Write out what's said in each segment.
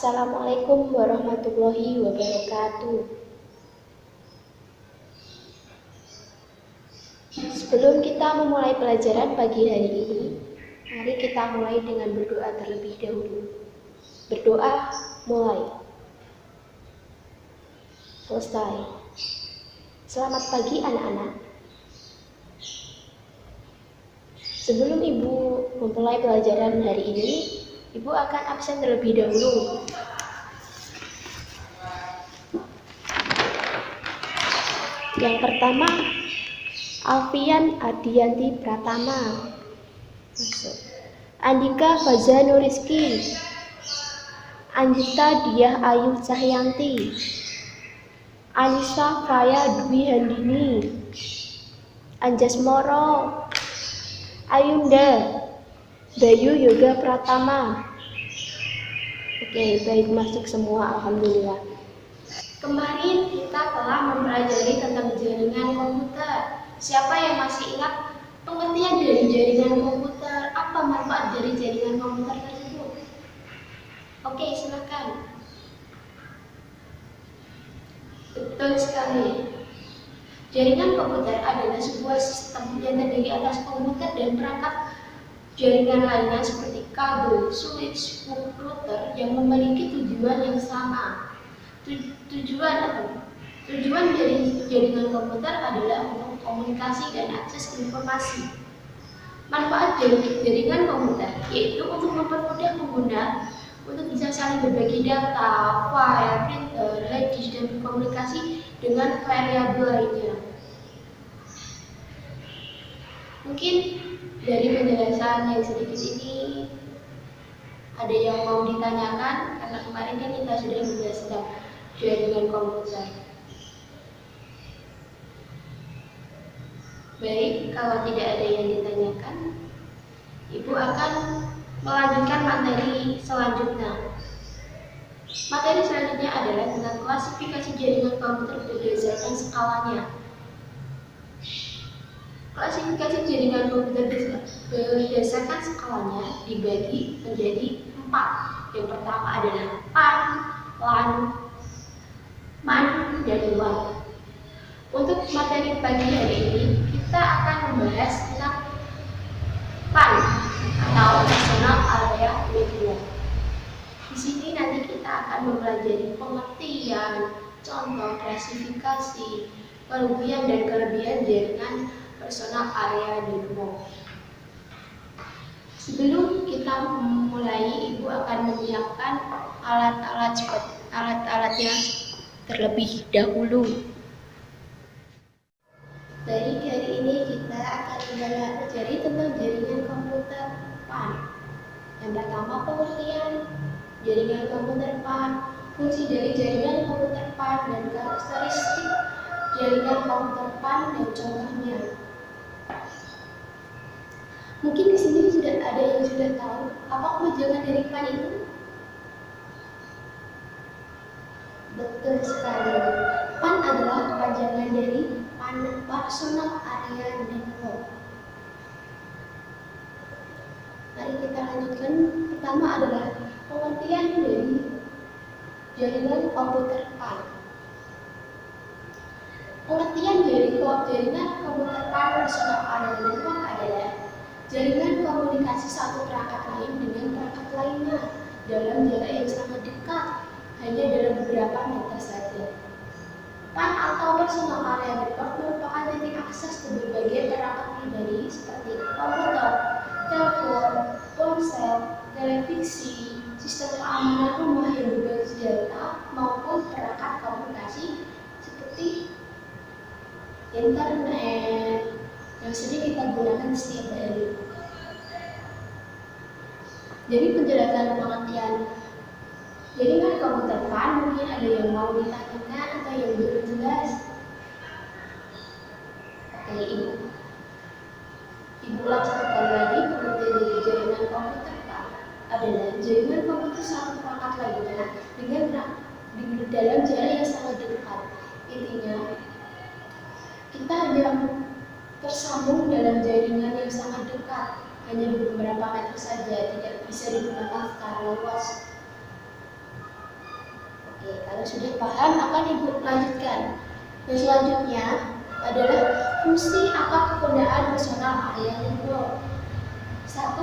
Assalamualaikum warahmatullahi wabarakatuh. Sebelum kita memulai pelajaran pagi hari ini, mari kita mulai dengan berdoa terlebih dahulu. Berdoa mulai. Selesai. Selamat pagi anak-anak. Sebelum Ibu memulai pelajaran hari ini, Ibu akan absen terlebih dahulu. Yang pertama, Alfian Adianti Pratama. Masuk. Andika Faza Nuriski. Anjita Diah Ayu Cahyanti. Anissa Faya Dwi Handini. Anjas Moro. Ayunda Bayu Yoga Pratama. Oke, baik, masuk semua, alhamdulillah. Kemarin kita telah mempelajari tentang jaringan komputer. Siapa yang masih ingat pengertian dari jaringan komputer? Apa manfaat dari jaringan komputer tersebut? Oke, silakan. Betul sekali. Jaringan komputer adalah sebuah sistem yang terdiri atas komputer dan perangkat jaringan lainnya seperti kabel, switch, router yang memiliki tujuan yang sama. Tujuan dari jaringan komputer adalah untuk komunikasi dan akses informasi. Manfaat dari jaringan komputer yaitu untuk mempermudah pengguna untuk bisa saling berbagi data, file, printer, hard disk, dan berkomunikasi dengan variabel lainnya. Mungkin dari penjelasan yang sedikit ini ada yang mau ditanyakan, karena kemarin kan kita sudah membahas tentang jaringan komputer. Baik, kalau tidak ada yang ditanyakan, Ibu akan melanjutkan materi selanjutnya. Materi selanjutnya adalah tentang klasifikasi jaringan komputer berdasarkan skalanya. Klasifikasi jaringan komputer berdasarkan skalanya dibagi menjadi 4. Yang pertama adalah PAN, LAN, MAN, dan WAN. Untuk materi pagi hari ini, kita akan membahas tentang PAN atau Personal Area Network. Di sini nanti kita akan mempelajari pengertian, contoh, klasifikasi, kerugian dan kelebihan jaringan personal area network. Sebelum kita memulai, Ibu akan menyiapkan alat-alatnya terlebih dahulu. Baik, hari ini kita akan mempelajari tentang jaringan komputer PAN. Yang pertama, pengertian jaringan komputer PAN, fungsi dari jaringan komputer PAN, dan karakteristik jaringan komputer PAN dan contohnya. Mungkin di sini sudah ada yang sudah tahu apa kepanjangan dari PAN itu? Betul sekali. PAN adalah kepanjangan dari Personal Area Network. Mari kita lanjutkan. Pertama adalah pengertian dari jaringan komputer PAN. Pengertian dari jaringan komputer PAN Personal Area Network adalah jaringan komunikasi satu perangkat lain dengan perangkat lainnya dalam jarak yang sangat dekat, hanya dalam beberapa meter saja. PAN atau Personal Area Network merupakan titik akses ke berbagai perangkat pribadi seperti komputer, telepon, ponsel, televisi, sistem keamanan rumah yang berbasis data, maupun perangkat komunikasi seperti internet yang sering kita gunakan setiap hari. Jadi penjelasan pengertian jaringan komputer PAN mungkin ada yang mau ditanyakan atau yang belum jelas. Oke, Ibu lanjutkan lagi. Pengertian dari jaringan komputer PAN adalah jaringan komputer satu perangkat lainnya dengan dalam jarak yang sangat dekat. Intinya, kita hanya tersambung dalam jaringan yang sangat dekat, hanya beberapa meter saja, tidak bisa digunakan secara luas. Oke, kalau sudah paham akan Ibu lanjutkan. Yang selanjutnya adalah fungsi atau kegunaan personal area network. 1.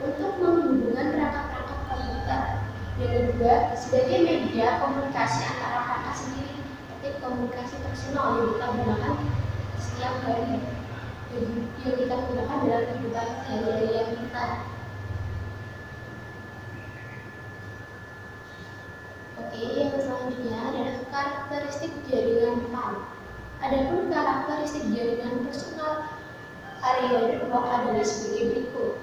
Untuk menghubungkan perangkat-perangkat komputer. Yang kedua, sebagai media komunikasi antara perangkat sendiri, seperti komunikasi personal yang kita gunakan setiap hari, yang kita gunakan dalam kehidupan sehari-hari kita. Oke, yang selanjutnya adalah karakteristik jaringan PAN. Adapun karakteristik jaringan personal area network adalah sebagai berikut.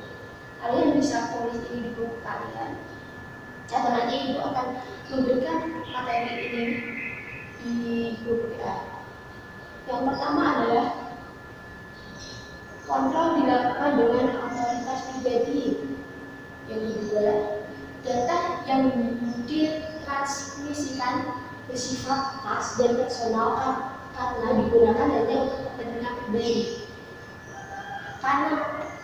Kalian bisa tulis ini di buku kalian, atau nanti Ibu akan memberikan materi ini di grup WA. Yang pertama adalah kontrol dilakukan dengan otoritas pribadi. Yang kedua, data yang ditransmisikan bersifat khas dan personal karena digunakan data untuk kepentingan pribadi. Karena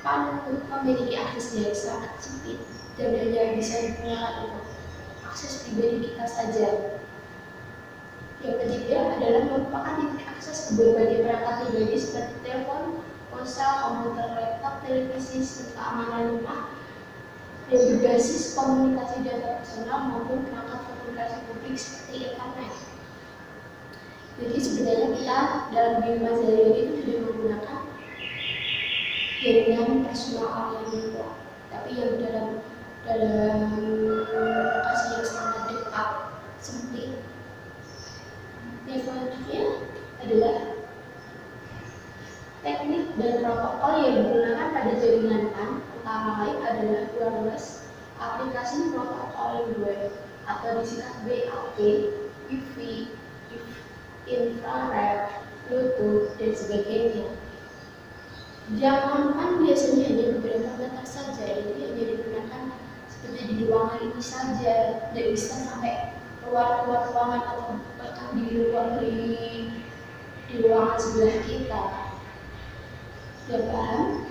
PAN memiliki akses yang sangat sempit dan hanya bisa digunakan untuk akses pribadi kita saja. Yang ketiga adalah merupakan titik akses ke berbagai perangkat pribadi seperti telepon, ponsel, komputer, laptop, televisi, serta keamanan rumah yang berbasis komunikasi data personal maupun perangkat komunikasi publik seperti internet. Jadi sebenarnya kita dalam kehidupan sehari-hari itu sudah menggunakan jaringan personal area network, tapi yang dalam lokasi yang sangat dekat, sempit. Yang selanjutnya adalah teknik dan protokol yang digunakan pada jaringan PAN, antara lain adalah wireless, aplikasi protokol web atau disingkat WAP, UV, infrared, Bluetooth, dan sebagainya. Jangkauan PAN biasanya hanya beberapa meter saja, jadi hanya digunakan seperti di ruangan ini saja, tidak bisa sampai keluar ruangan atau bahkan di ruangan sebelah kita. Sudah paham?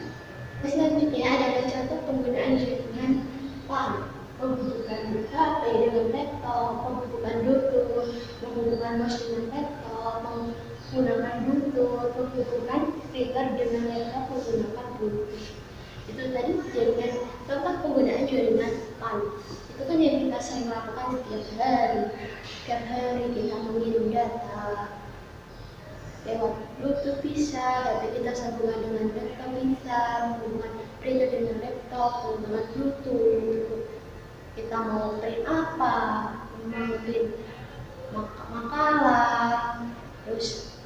Selanjutnya adalah contoh penggunaan jaringan PAN, menghubungkan HP dengan laptop, menghubungkan Bluetooth, menghubungkan mouse dengan laptop, menggunakan Bluetooth, menghubungkan printer dengan laptop menggunakan Bluetooth. Itu tadi jaringan, contoh penggunaan jaringan PAN. Itu kan yang kita sering lakukan setiap hari kita mengirim data lewat Bluetooth bisa, tapi kita sambungan dengan laptop bisa, menghubungkan printer dengan laptop menggunakan Bluetooth. Kita mau print apa, mau print makalah, terus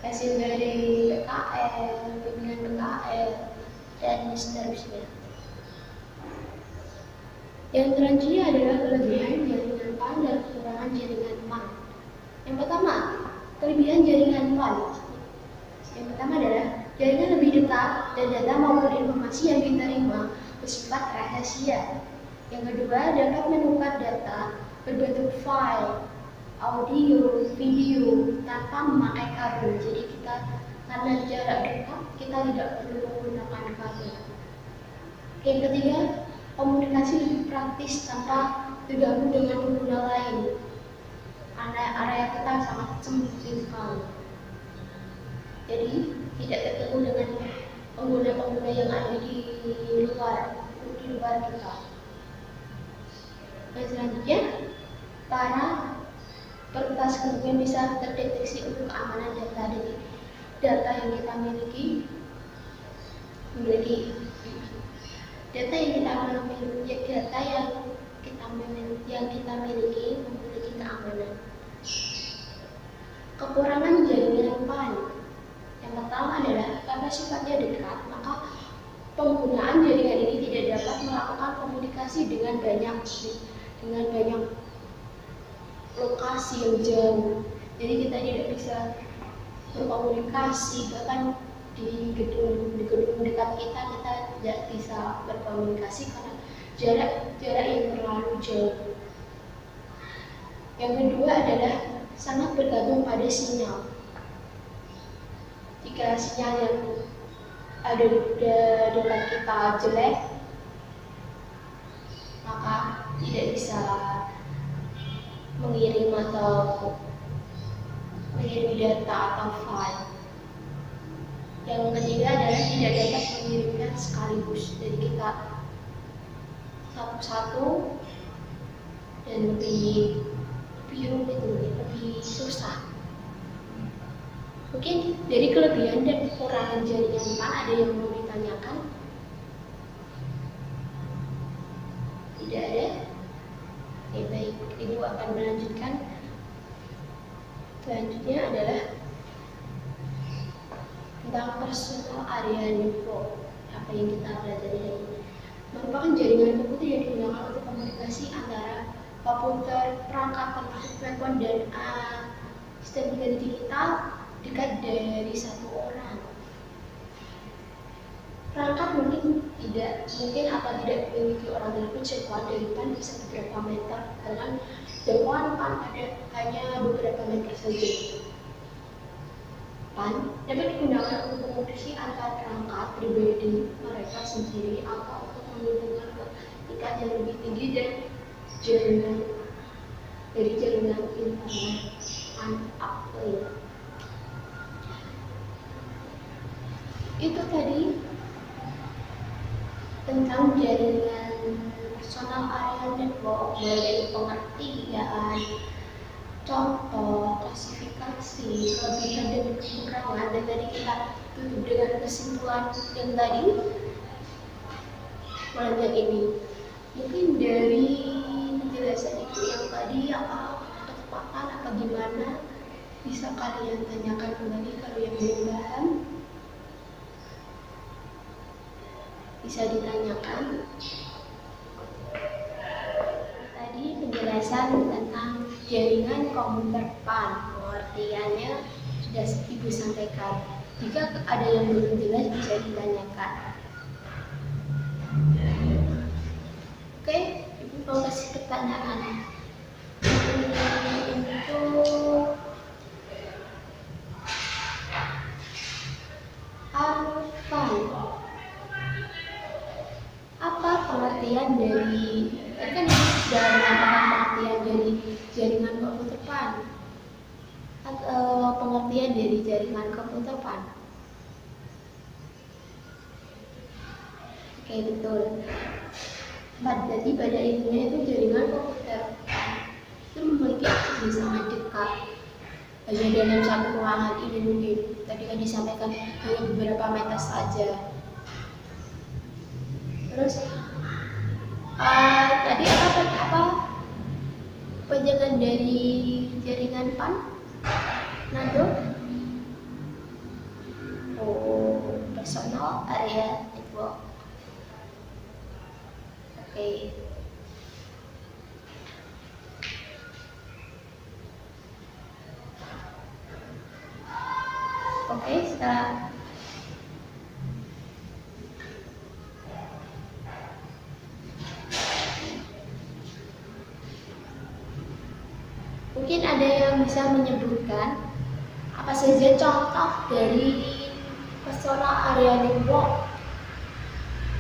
hasil dari PKL, bimbingan PKL, dan seterusnya. Yang selanjutnya adalah kelebihan jaringan PAN dan kekurangan jaringan PAN. Yang pertama, kelebihan jaringan PAN. Yang pertama adalah jaringan lebih dekat dan data maupun informasi yang diterima bersifat rahasia. Yang kedua, dapat menukar data berbentuk file, audio, video tanpa memakai kabel. Jadi kita karena jarak dekat kita tidak perlu menggunakan kabel. Yang ketiga, komunikasi lebih praktis tanpa tergabung dengan pengguna lain. Area kita sangat sempit sekali. Jadi tidak tergabung dengan pengguna-pengguna yang ada di luar kita. Yang selanjutnya, para peretas kemudian bisa terdeteksi untuk keamanan data dari data yang kita miliki data yang kita miliki memiliki keamanan. Kekurangan jaringan PAN. Yang pertama adalah karena sifatnya dekat, maka penggunaan jaringan ini tidak dapat melakukan komunikasi dengan banyak lokasi yang jauh. Jadi kita tidak bisa berkomunikasi, bahkan di gedung dekat kita tidak bisa berkomunikasi karena jarak yang terlalu jauh. Yang kedua adalah sangat bergantung pada sinyal. Jika sinyal yang ada dekat kita jelek, maka tidak bisa mengirim data atau file. Yang ketiga adalah tidak dapat mengirimkan sekaligus. Jadi kita satu-satu dan lebih rumit, lebih susah. Mungkin dari kelebihan dan kekurangan jaringan PAN ada yang mau ditanyakan? Tidak ada? Oke, baik, Ibu akan melanjutkan. Selanjutnya adalah tentang personal area network. Apa yang kita pelajari hari ini merupakan jaringan komputer yang digunakan untuk komunikasi antara komputer, perangkat komputer telepon, dan sistem digital dekat dari satu orang. Perangkat mungkin atau tidak memiliki orang telepon jangkauan dari PAN bisa beberapa meter, dengan jangkauan PAN hanya beberapa meter saja. PAN dapat digunakan untuk komunikasi antar perangkat pribadi mereka sendiri atau untuk menghubungkan ke tingkat yang lebih tinggi dan jaringan internet uplink. Itu tadi tentang jaringan personal area network, dari pengertian, contoh, klasifikasi, kelebihan dan kekurangan, dan tadi kita tutup dengan kesimpulan yang tadi. Mulai ini mungkin dari penjelasan itu yang tadi apa ketepatan apa gimana, bisa kalian tanyakan kembali kalau yang belum paham. Bisa ditanyakan. Tadi penjelasan tentang jaringan komputer PAN, pengertiannya sudah Ibu sampaikan. Jika ada yang belum jelas bisa ditanyakan. Oke, Ibu mau kasih pertanyaan. Untuk Arfan, apa pengertian dari kan ini sudah mengatakan pengertian dari jaringan komputer PAN, atau pengertian dari jaringan komputer PAN? Oke, betul. Jadi pada intinya itu jaringan komputer PAN itu memiliki akses yang sangat dekat, hanya dalam satu ruangan ini. Mungkin tadi kan disampaikan hanya beberapa meter saja. Terus tadi apa penjagaan dari jaringan PAN? Nado? Personal area network. Oke. Oke, setelah mungkin ada yang bisa menyebutkan apa saja contoh dari personal area network.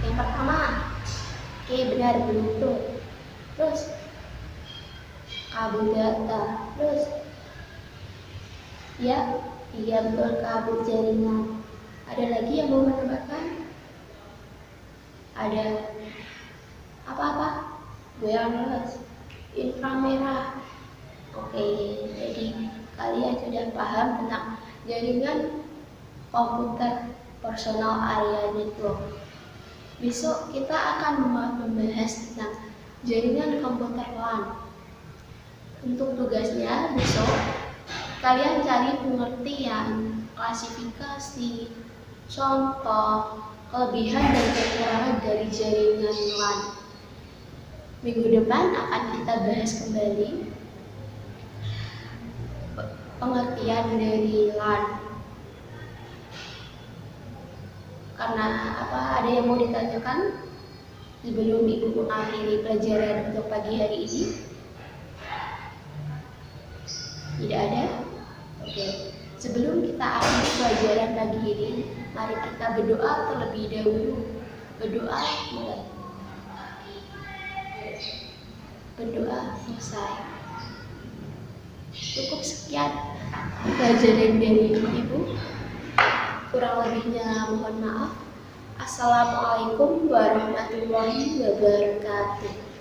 Yang pertama, oke, benar, Bluetooth. Terus kabel data. Terus iya betul, kabel jaringan. Ada lagi yang mau menambahkan? Ada apa? Wireless, inframerah. Oke, jadi kalian sudah paham tentang jaringan komputer personal area network. Besok kita akan membahas tentang jaringan komputer LAN. Untuk tugasnya besok kalian cari pengertian, klasifikasi, contoh, kelebihan dan kekurangan dari jaringan LAN. Minggu depan akan kita bahas kembali pengertian dari LAN. Karena ada yang mau ditanyakan sebelum Ibu mengakhiri pelajaran untuk pagi hari ini? Tidak ada? Oke. Sebelum kita akhiri pelajaran pagi ini, mari kita berdoa terlebih dahulu. Berdoa mulai. Berdoa selesai. Cukup sekian pelajaran dari Ibu. Kurang lebihnya mohon maaf. Assalamualaikum warahmatullahi wabarakatuh.